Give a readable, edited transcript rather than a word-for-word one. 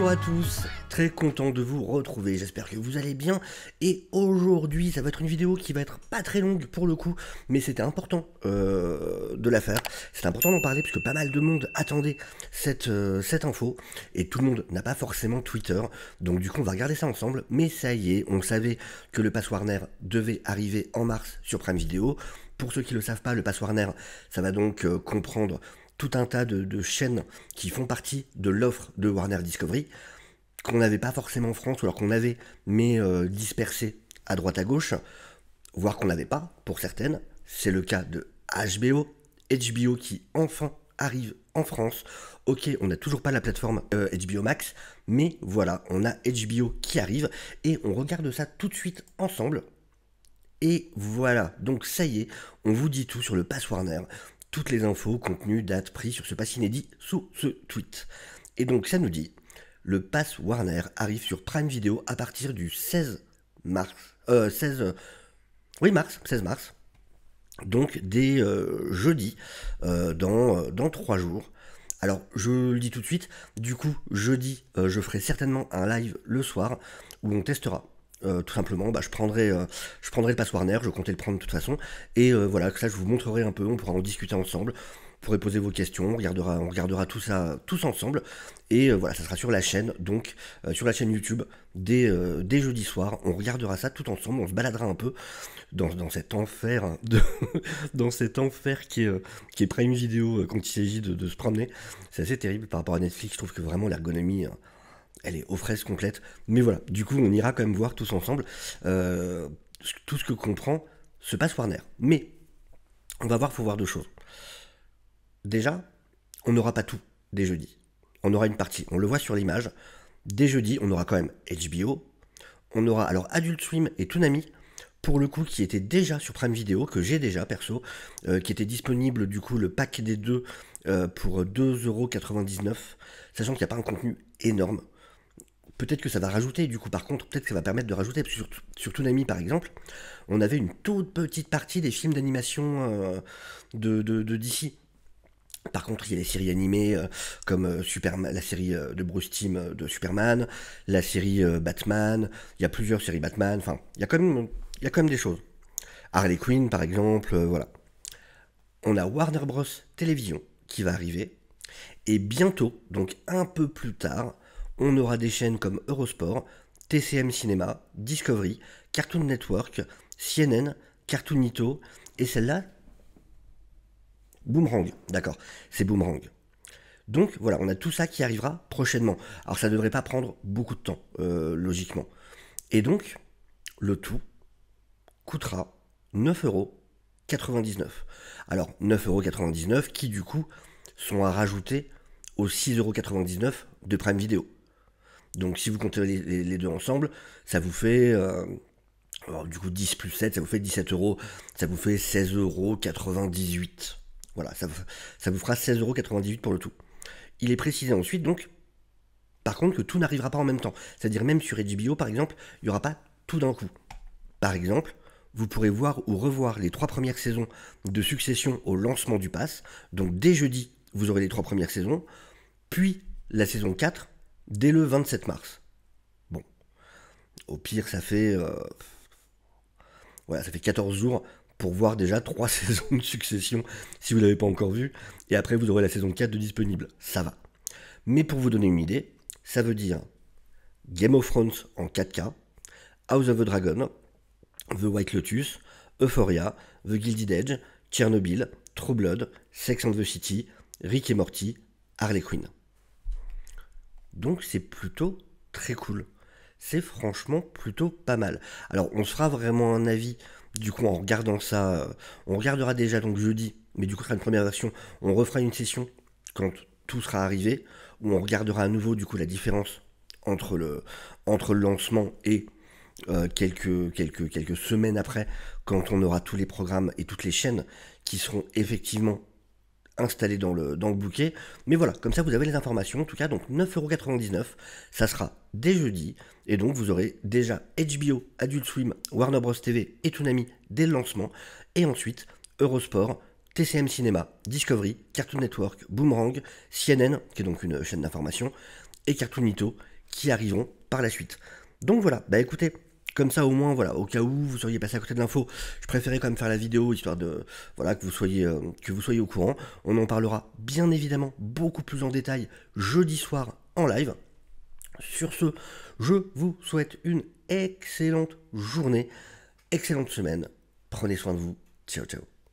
Bonjour à tous, très content de vous retrouver, j'espère que vous allez bien. Et aujourd'hui, ça va être une vidéo qui va être pas très longue pour le coup, mais c'était important de la faire. C'est important d'en parler puisque pas mal de monde attendait cette info, et tout le monde n'a pas forcément Twitter, donc du coup on va regarder ça ensemble. Mais ça y est, on savait que le Pass Warner devait arriver en mars sur Prime Video. Pour ceux qui ne le savent pas, le Pass Warner, ça va donc comprendre tout un tas de chaînes qui font partie de l'offre de Warner Discovery, qu'on n'avait pas forcément en France, ou alors qu'on avait, mais dispersées à droite à gauche, voire qu'on n'avait pas, pour certaines. C'est le cas de HBO qui enfin arrive en France. Ok, on n'a toujours pas la plateforme HBO Max, mais voilà, on a HBO qui arrive, et on regarde ça tout de suite ensemble. Et voilà, donc ça y est, on vous dit tout sur le Pass Warner, toutes les infos, contenu, date, prix sur ce pass inédit sous ce tweet. Et donc ça nous dit, le Pass Warner arrive sur Prime Video à partir du 16 mars, 16 mars, donc dès jeudi, dans 3 jours. Alors je le dis tout de suite, du coup jeudi je ferai certainement un live le soir où on testera. Tout simplement, je prendrai le Pass Warner, je comptais le prendre de toute façon, et voilà, que ça je vous montrerai un peu, on pourra en discuter ensemble, vous pourrez poser vos questions, on regardera tout ça tous ensemble, et voilà, ça sera sur la chaîne, donc sur la chaîne YouTube, dès jeudi soir, on regardera ça tout ensemble, on se baladera un peu dans cet enfer, dans cet enfer qui est Prime Video quand il s'agit de se promener. C'est assez terrible par rapport à Netflix, je trouve que vraiment l'ergonomie elle est aux fraises complète. Mais voilà, du coup, on ira quand même voir tous ensemble tout ce que comprend ce Pass Warner. Mais on va voir, faut voir deux choses. Déjà, on n'aura pas tout dès jeudi. On aura une partie, on le voit sur l'image. Dès jeudi, on aura quand même HBO. On aura alors Adult Swim et Toonami, pour le coup, qui était déjà sur Prime Video, que j'ai déjà perso, qui était disponible du coup le pack des deux pour 2,99€, sachant qu'il n'y a pas un contenu énorme. Peut-être que ça va rajouter, du coup, par contre, peut-être que ça va permettre de rajouter. Sur Toonami, par exemple, on avait une toute petite partie des films d'animation de DC. Par contre, il y a les séries animées comme la série de Bruce Timm de Superman, la série Batman, il y a plusieurs séries Batman, enfin, il y a quand même des choses. Harley Quinn, par exemple, voilà. On a Warner Bros. Télévision qui va arriver, et bientôt, donc un peu plus tard, on aura des chaînes comme Eurosport, TCM Cinéma, Discovery, Cartoon Network, CNN, Cartoonito, et celle-là, Boomerang. D'accord, c'est Boomerang. Donc voilà, on a tout ça qui arrivera prochainement. Alors ça devrait pas prendre beaucoup de temps, logiquement. Et donc, le tout coûtera 9,99€. Alors 9,99€ qui du coup sont à rajouter aux 6,99€ de Prime Video. Donc si vous comptez les deux ensemble, ça vous fait du coup 10 plus 7, ça vous fait 17€, ça vous fait 16,98€. Voilà, ça vous fera 16,98€ pour le tout. Il est précisé ensuite donc, par contre, que tout n'arrivera pas en même temps. C'est-à-dire même sur HBO par exemple, il n'y aura pas tout d'un coup. Par exemple, vous pourrez voir ou revoir les 3 premières saisons de Succession au lancement du pass. Donc dès jeudi, vous aurez les 3 premières saisons, puis la saison 4 dès le 27 mars. Bon, au pire, ça fait 14 jours pour voir déjà 3 saisons de Succession si vous ne l'avez pas encore vu. Et après, vous aurez la saison 4 de disponible. Ça va. Mais pour vous donner une idée, ça veut dire Game of Thrones en 4K, House of the Dragon, The White Lotus, Euphoria, The Gilded Edge, Chernobyl, True Blood, Sex and the City, Rick et Morty, Harley Quinn. Donc c'est plutôt très cool. C'est franchement plutôt pas mal. Alors on se fera vraiment un avis du coup en regardant ça. On regardera déjà donc jeudi, mais du coup ce sera une première version. On refera une session quand tout sera arrivé, où on regardera à nouveau du coup la différence entre le lancement et quelques semaines après, quand on aura tous les programmes et toutes les chaînes qui seront effectivement installés dans le bouquet. Mais voilà, comme ça vous avez les informations. En tout cas, donc 9,99€, ça sera dès jeudi. Et donc vous aurez déjà HBO, Adult Swim, Warner Bros TV et Toonami dès le lancement. Et ensuite, Eurosport, TCM Cinéma, Discovery, Cartoon Network, Boomerang, CNN, qui est donc une chaîne d'information, et Cartoonito, qui arriveront par la suite. Donc voilà, bah écoutez, comme ça au moins, voilà, au cas où vous seriez passé à côté de l'info, je préférais quand même faire la vidéo, histoire de, voilà, que vous soyez au courant. On en parlera bien évidemment beaucoup plus en détail jeudi soir en live. Sur ce, je vous souhaite une excellente journée, excellente semaine. Prenez soin de vous. Ciao, ciao.